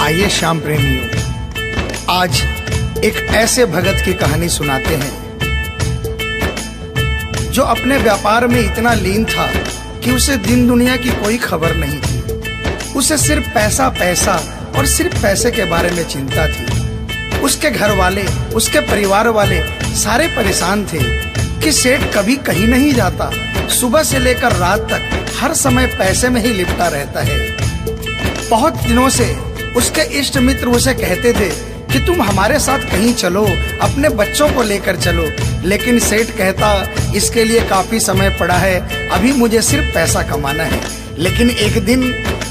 आइए श्याम प्रेमियों, आज एक ऐसे भगत की कहानी सुनाते हैं जो अपने व्यापार में इतना लीन था कि उसे दिन दुनिया की कोई खबर नहीं थी। उसे सिर्फ पैसा पैसा और सिर्फ पैसे के बारे में चिंता थी। उसके घर वाले, उसके परिवार वाले सारे परेशान थे कि सेठ कभी कहीं नहीं जाता, सुबह से लेकर रात तक हर समय पैसे में ही लिपटा रहता है। बहुत दिनों से उसके इष्ट मित्र उसे कहते थे कि तुम हमारे साथ कहीं चलो, अपने बच्चों को लेकर चलो, लेकिन सेठ कहता इसके लिए काफी समय पड़ा है, अभी मुझे सिर्फ पैसा कमाना है। लेकिन एक दिन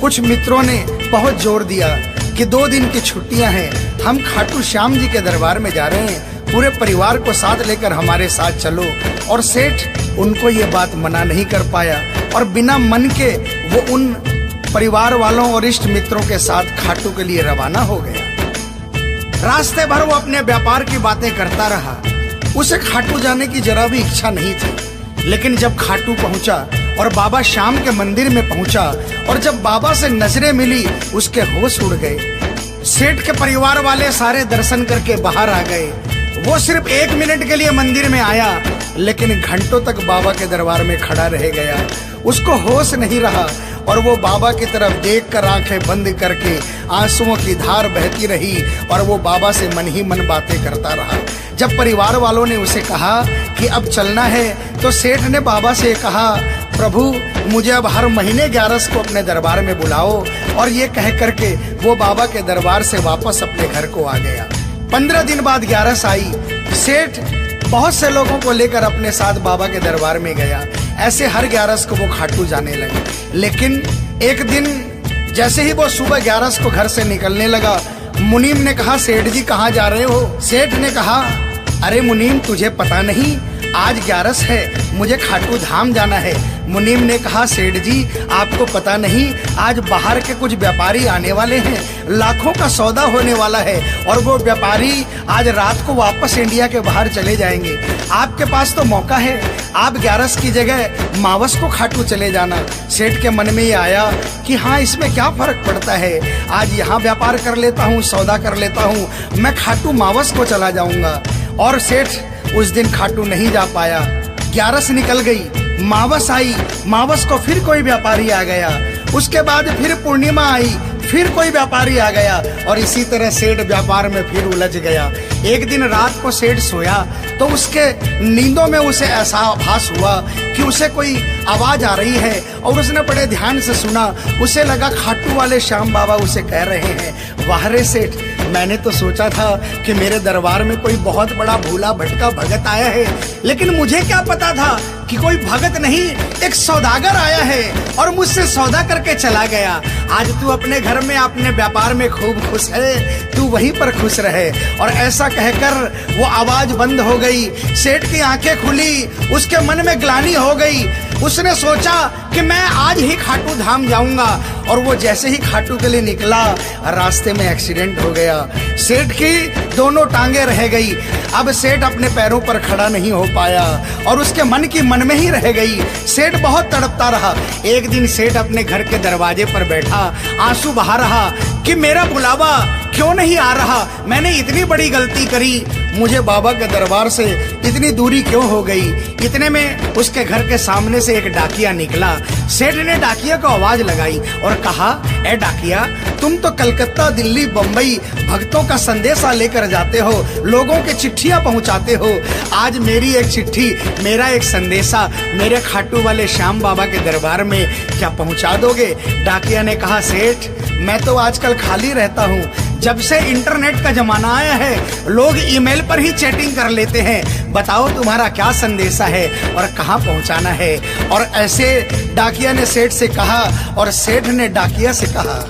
कुछ मित्रों ने बहुत जोर दिया कि 2 दिन की छुट्टियां हैं, हम खाटू श्याम जी के दरबार में जा रहे हैं, पूरे परिवार को साथ लेकर हमारे साथ चलो। और सेठ उनको ये बात मना नहीं कर पाया और बिना मन के वो उन परिवार वालों और इष्ट मित्रों के साथ खाटू के लिए रवाना हो गया। रास्ते भर वो अपने व्यापार की बातें करता रहा। उसे खाटू जाने की जरा भी इच्छा नहीं थी। लेकिन जब खाटू पहुंचा और बाबा श्याम के मंदिर में पहुंचा और जब बाबा से नजरें मिली, उसके होश उड़ गए। सेठ के परिवार वाले सारे दर्शन करके बाहर आ गए। वो सिर्फ 1 मिनट के लिए मंदिर में आया, लेकिन घंटों तक बाबा के दरबार में खड़ा रह गया। उसको होश नहीं रहा और वो बाबा की तरफ देखकर आंखें बंद करके आंसुओं की धार बहती रही और वो बाबा से मन ही मन बातें करता रहा। जब परिवार वालों ने उसे कहा कि अब चलना है, तो सेठ ने बाबा से कहा, प्रभु मुझे अब हर महीने 11 को अपने दरबार में बुलाओ। और ये कह करके वो बाबा के दरबार से वापस अपने घर को आ गया। 15 दिन बाद 11 आई। सेठ बहुत से लोगों को लेकर अपने साथ बाबा के दरबार में गया। ऐसे हर 11 को वो खाटू जाने लगे। लेकिन एक दिन जैसे ही वो सुबह 11 को घर से निकलने लगा, मुनीम ने कहा, सेठ जी कहाँ जा रहे हो? सेठ ने कहा, अरे मुनीम तुझे पता नहीं, आज 11 है, मुझे खाटू धाम जाना है। मुनीम ने कहा, सेठ जी आपको पता नहीं, आज बाहर के कुछ व्यापारी आने वाले हैं, लाखों का सौदा होने वाला है और वो व्यापारी आज रात को वापस इंडिया के बाहर चले जाएंगे। आपके पास तो मौका है, आप 11 की जगह मावस को खाटू चले जाना। सेठ के मन में ये आया कि हाँ, इसमें क्या फर्क पड़ता है, आज यहाँ व्यापार कर लेता हूँ, सौदा कर लेता हूँ, मैं खाटू मावस को चला जाऊंगा। और सेठ उस दिन खाटू नहीं जा पाया। 11 निकल गई, मावस आई, मावस को फिर कोई व्यापारी आ गया, उसके बाद फिर पूर्णिमा आई, फिर कोई व्यापारी आ गया और इसी तरह सेठ व्यापार में फिर उलझ गया। एक दिन रात को सेठ सोया तो उसके नींदों में उसे ऐसा आभास हुआ कि उसे कोई आवाज आ रही है और उसने बड़े ध्यान से सुना। उसे लगा खाटू वाले श्याम बाबा उसे कह रहे हैं, वाह रे सेठ, मैंने तो सोचा था कि मेरे दरबार में कोई बहुत बड़ा भूला भटका भगत आया है, लेकिन मुझे क्या पता था कि कोई भगत नहीं, एक सौदागर आया है और मुझसे सौदा करके चला गया। आज तू अपने घर में अपने व्यापार में खूब खुश है, तू वहीं पर खुश रहे। और ऐसा कहकर वो आवाज बंद हो गई। सेठ की आंखें खुली, उसके मन में ग्लानि हो गई। उसने सोचा कि मैं आज ही खाटू धाम जाऊंगा और वो जैसे ही खाटू के लिए निकला, रास्ते में एक्सीडेंट हो गया। सेठ की दोनों टांगे रह गई। अब सेठ अपने पैरों पर खड़ा नहीं हो पाया और उसके मन की मन में ही रह गई। सेठ बहुत तड़पता रहा। एक दिन सेठ अपने घर के दरवाजे पर बैठा, आंसू बहा रहा कि मेरा बुलावा क्यों नहीं आ रहा, मैंने इतनी बड़ी गलती करी, मुझे बाबा के दरबार से इतनी दूरी क्यों हो गई। इतने में उसके घर के सामने से एक डाकिया निकला। सेठ ने डाकिया को आवाज लगाई और कहा, ए डाकिया, तुम तो कलकत्ता, दिल्ली, बम्बई भक्तों का संदेशा लेकर जाते हो, लोगों के चिट्ठियां पहुंचाते हो। आज मेरी एक चिट्ठी, मेरा एक संदेशा मेरे खाटू वाले श्याम बाबा के दरबार में क्या पहुंचा दोगे? डाकिया ने कहा, सेठ मैं तो आजकल खाली रहता हूँ, जब से इंटरनेट का जमाना आया है लोग ईमेल पर ही चैटिंग कर लेते हैं, बताओ तुम्हारा क्या संदेशा है और कहाँ पहुँचाना है। और ऐसे डाकिया ने सेठ से कहा और सेठ ने डाकिया से कहा।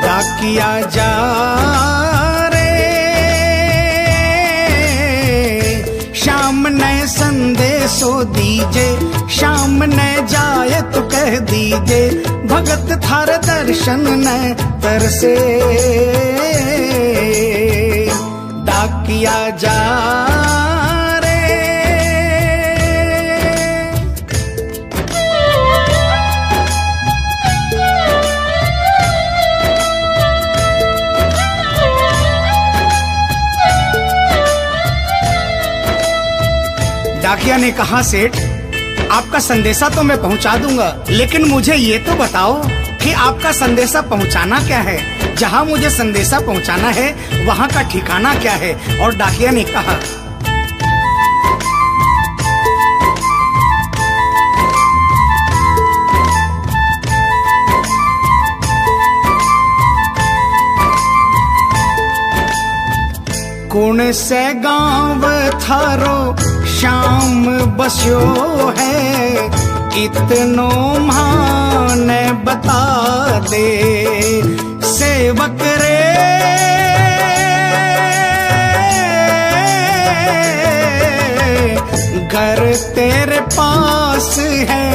डाकिया जा संदेशो दीजे, शाम न जाए तो कह दीजे, भगत थार दर्शन न तरसे। डाकिया जा रे। डाकिया ने कहा, सेठ आपका संदेशा तो मैं पहुंचा दूंगा, लेकिन मुझे ये तो बताओ कि आपका संदेशा पहुंचाना क्या है, जहां मुझे संदेशा पहुंचाना है वहां का ठिकाना क्या है। और डाकिया ने कहा, कौन से गांव थारो शाम बस्यो है, इतनो माने बता दे सेवक रे। घर तेरे पास है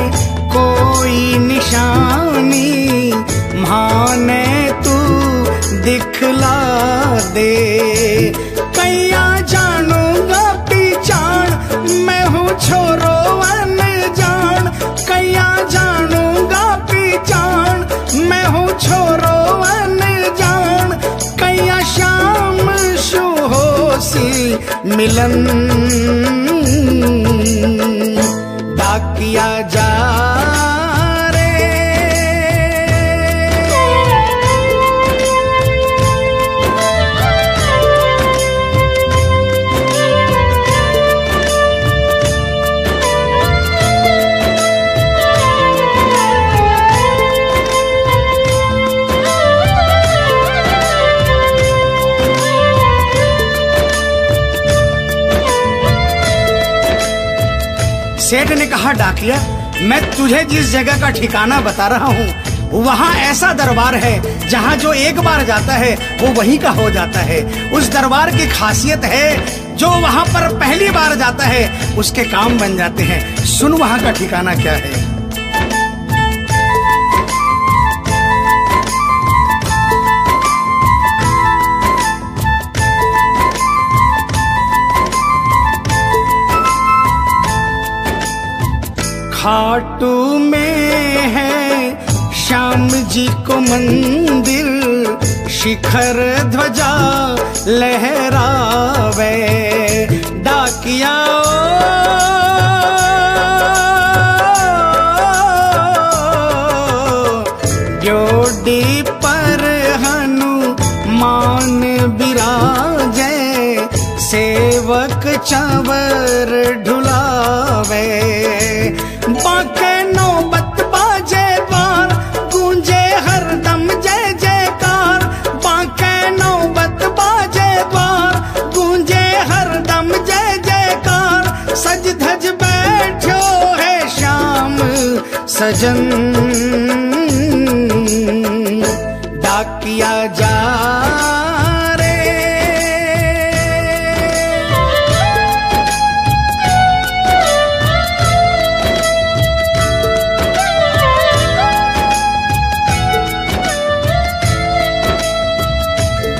कोई निशानी, माने तू दिखला दे। कैया जानूंगा पहचान, मैं हूँ छोरो अनजान। कैया जानूंगा पहचान, मैं हूँ छोरो अनजान। कैया शाम शु होसी मिलन, डाकिया जा सेठ ने कहा, डाकिया मैं तुझे जिस जगह का ठिकाना बता रहा हूँ वहाँ ऐसा दरबार है जहाँ जो एक बार जाता है वो वहीं का हो जाता है। उस दरबार की खासियत है जो वहाँ पर पहली बार जाता है उसके काम बन जाते हैं। सुन वहाँ का ठिकाना क्या है। खाटू में है श्याम जी को मंदिर, शिखर ध्वजा लहरावे। डाकिया जोड़ी पर हनुमान बिराजे, सेवक चावर ढुलावे। बाके नौबत बाजे द्वार, गूंजे हरदम जय जयकार। बाके नौबत बाजे द्वार, गूंजे हरदम जय जयकार। सज धज बैठो है श्याम सजन, डाकिया जा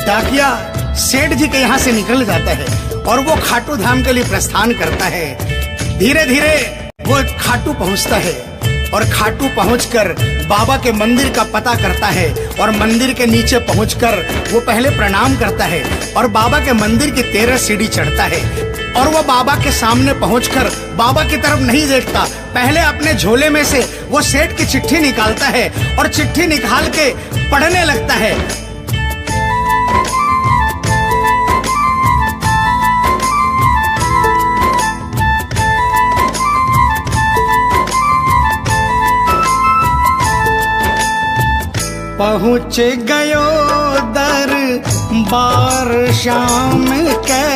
डाकिया सेठ जी के यहाँ से निकल जाता है और वो खाटू धाम के लिए प्रस्थान करता है। धीरे धीरे वो खाटू पहुँचता है और खाटू पहुंचकर बाबा के मंदिर का पता करता है और मंदिर के नीचे पहुंचकर वो पहले प्रणाम करता है और बाबा के मंदिर की 13 सीढ़ी चढ़ता है। और वो बाबा के सामने पहुंचकर बाबा की तरफ नहीं देखता, पहले अपने झोले में से वो सेठ की चिट्ठी निकालता है और चिट्ठी निकाल के पढ़ने लगता है। पहुँच गयो दरबार श्याम के,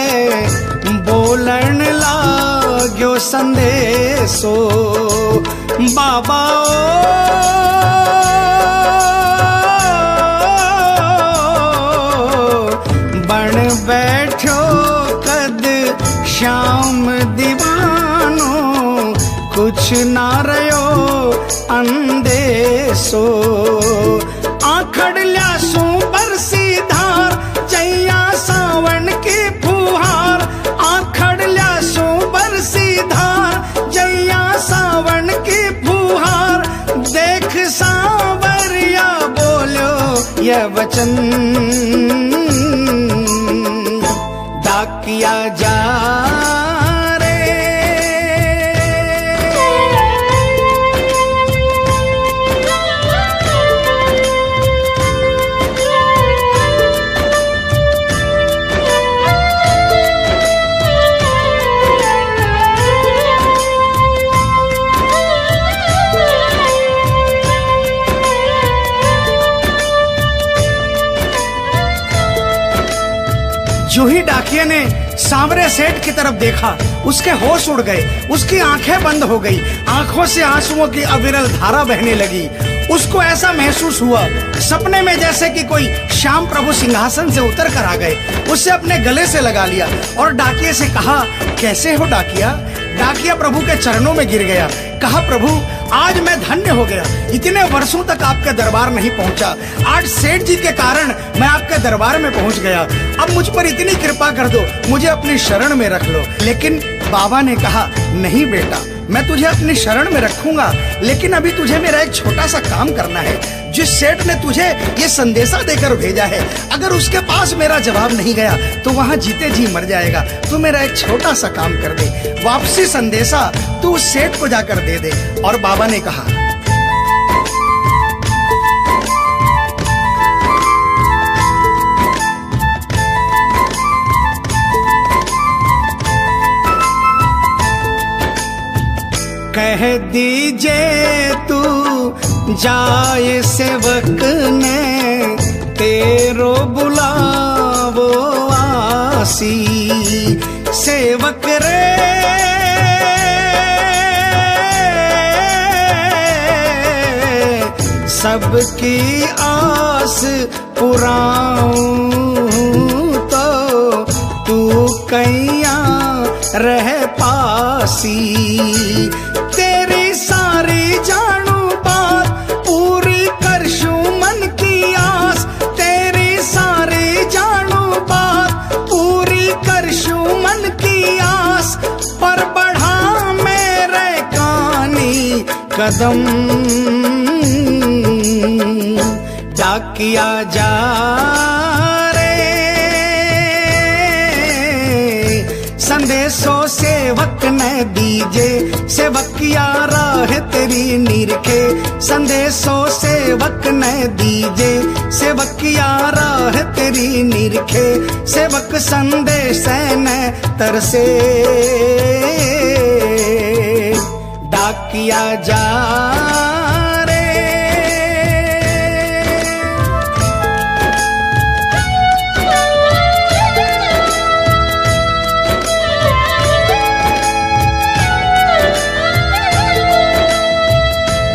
बोलन लाग्यो संदेशो। बाबा बन बैठो कद श्याम दीवानो, कुछ ना रयो अंदेशो। आखड़ ल्यासू बरसी धार, जैया सावन की फुहार। प्रिय वचन डाकिया जा रे। जो ही डाकिया ने सांवरे सेठ की तरफ देखा, उसके होश उड़ गए, उसकी आंखें बंद हो गई, आंखों से आंसुओं की अविरल धारा बहने लगी। उसको ऐसा महसूस हुआ सपने में जैसे कि कोई श्याम प्रभु सिंहासन से उतर कर आ गए। उसे अपने गले से लगा लिया और डाकिये से कहा, कैसे हो डाकिया? डाकिया प्रभु के चरणों में गिर गया, कहा, प्रभु आज मैं धन्य हो गया, इतने वर्षों तक आपके दरबार नहीं पहुंचा, आज सेठ जी के कारण मैं आपके दरबार में पहुंच गया। अब मुझ पर इतनी कृपा कर दो, मुझे अपनी शरण में रख लो। लेकिन बाबा ने कहा, नहीं बेटा, मैं तुझे अपनी शरण में रखूंगा, लेकिन अभी तुझे मेरा एक छोटा सा काम करना है। जिस सेठ ने तुझे ये संदेशा देकर भेजा है, अगर उसके पास मेरा जवाब नहीं गया तो वहां जीते जी मर जाएगा। तू मेरा एक छोटा सा काम कर दे, वापसी संदेशा तू उस सेठ को जाकर दे दे। और बाबा ने कहा, कह दीजिए तू जाए सेवक ने तेरो बुलावो आसी। सेवक रे सबकी आस पुराऊं तो तू कैया रह पासी। तेरी सारी जानू बात पूरी करशू मन की आस, तेरी सारी जानू बात पूरी करशू मन की आस। पर बढ़ा मेरे कानी कदम डाकिया जा संदेशो सेवक ने दीजे, सेवकिया राह तेरी निरखे। संदेशो सेवक ने दीजे, सेवकिया राह तेरी निरखे। सेवक संदेश ने तरसे डाकिया जा रे।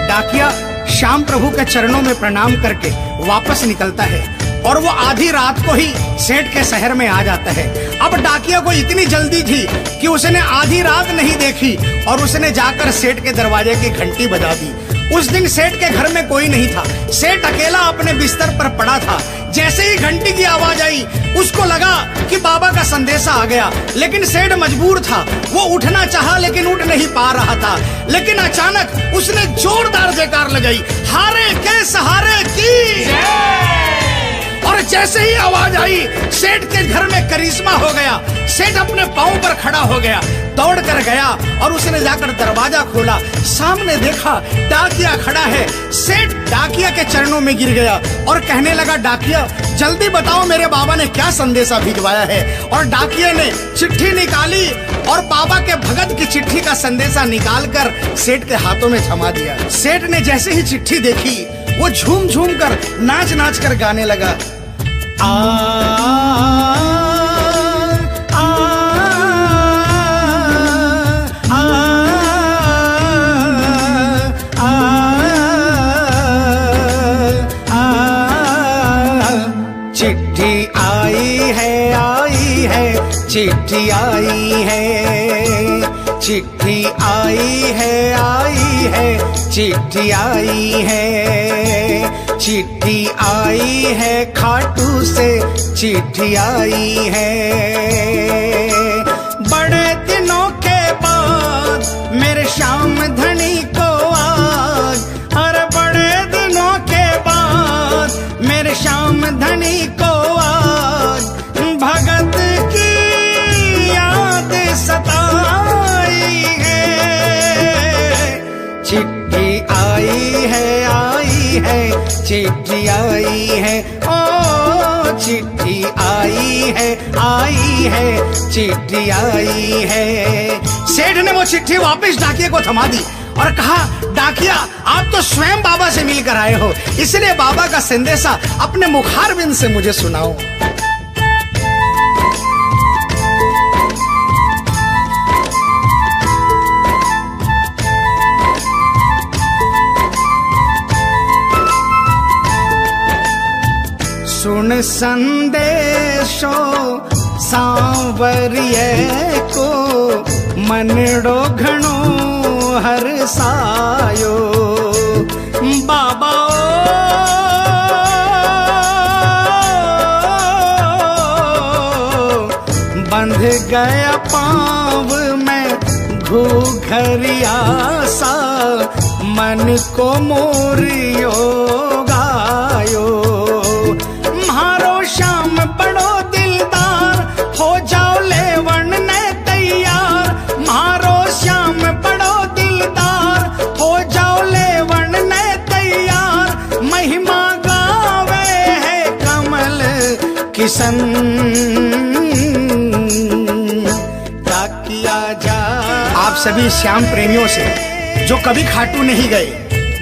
डाकिया श्याम प्रभु के चरणों में प्रणाम करके वापस निकलता है और वो आधी रात को ही सेठ के शहर में आ जाता है। अब डाकिया को इतनी जल्दी थी कि उसने आधी रात नहीं देखी और उसने जाकर सेठ के दरवाजे की घंटी बजा दी। उस दिन सेठ के घर में कोई नहीं था, सेठ अकेला अपने बिस्तर पर पड़ा था। जैसे ही घंटी की आवाज आई उसको लगा कि बाबा का संदेशा आ गया, लेकिन सेठ मजबूर था। वो उठना चाहा लेकिन उठ नहीं पा रहा था। लेकिन अचानक उसने जोरदार जयकार लगाई, हारे के सहारे की। और जैसे ही आवाज आई सेठ के घर में करिश्मा हो गया। सेठ अपने पांव पर खड़ा हो गया, दौड़ कर गया और उसने जाकर दरवाजा खोला। सामने देखा डाकिया खड़ा है। सेठ डाकिया के चरणों में गिर गया और कहने लगा, डाकिया जल्दी बताओ मेरे बाबा ने क्या संदेशा भिजवाया है। और डाकिया ने चिट्ठी निकाली और बाबा के भगत की चिट्ठी का संदेशा निकालकर सेठ के हाथों में थमा दिया। सेठ ने जैसे ही चिट्ठी देखी वो झूम झूम कर नाच नाच कर गाने लगा, आ चिट्ठी आई है, चिट्ठी आई है, चिट्ठी आई है, चिट्ठी आई है, चिट्ठी आई है, खाटू से चिट्ठी आई है। बड़े दिनों के बाद मेरे श्याम धनी को आज, अरे बड़े दिनों के बाद मेरे श्याम चिट्ठी आई है, ओ चिट्ठी आई है, चिट्ठी आई है। सेठ ने वो चिट्ठी वापस डाकिये को थमा दी और कहा, डाकिया आप तो स्वयं बाबा से मिलकर आए हो, इसलिए बाबा का संदेशा अपने मुखारबिंद से मुझे सुनाओ। सुन संदेशो सांवरिये को, मनड़ो घणो हरसायो। बाबा बंध गया पाँव में घूघरिया सा, मन को मोरियो गायो। श्याम बड़ो दिलदार, हो जाओ लेवन ने तैयार। मारो श्याम बड़ो दिलदार, हो जाओ लेवन ने तैयार। महिमा गावे है कमल किशन, क्या किया जा। आप सभी श्याम प्रेमियों से जो कभी खाटू नहीं गए,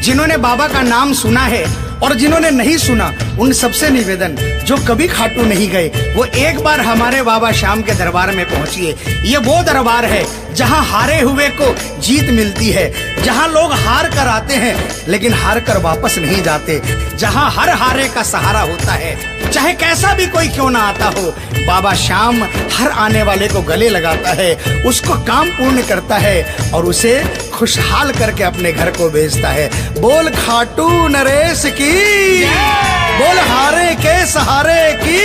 जिन्होंने बाबा का नाम सुना है और जिन्होंने नहीं सुना, उन सबसे निवेदन, जो कभी खाटू नहीं गए वो एक बार हमारे बाबा श्याम के दरबार में पहुंचिए। ये वो दरबार है जहां हारे हुए को जीत मिलती है, जहां लोग हार कर आते हैं लेकिन हार कर वापस नहीं जाते, जहां हर हारे का सहारा होता है, चाहे कैसा भी कोई क्यों ना आता हो। बाबा श्याम हर आने वाले को गले लगाता है, उसको काम पूर्ण करता है और उसे खुशहाल करके अपने घर को भेजता है। बोल खाटू नरेश की, बोल हारे के सहारे की।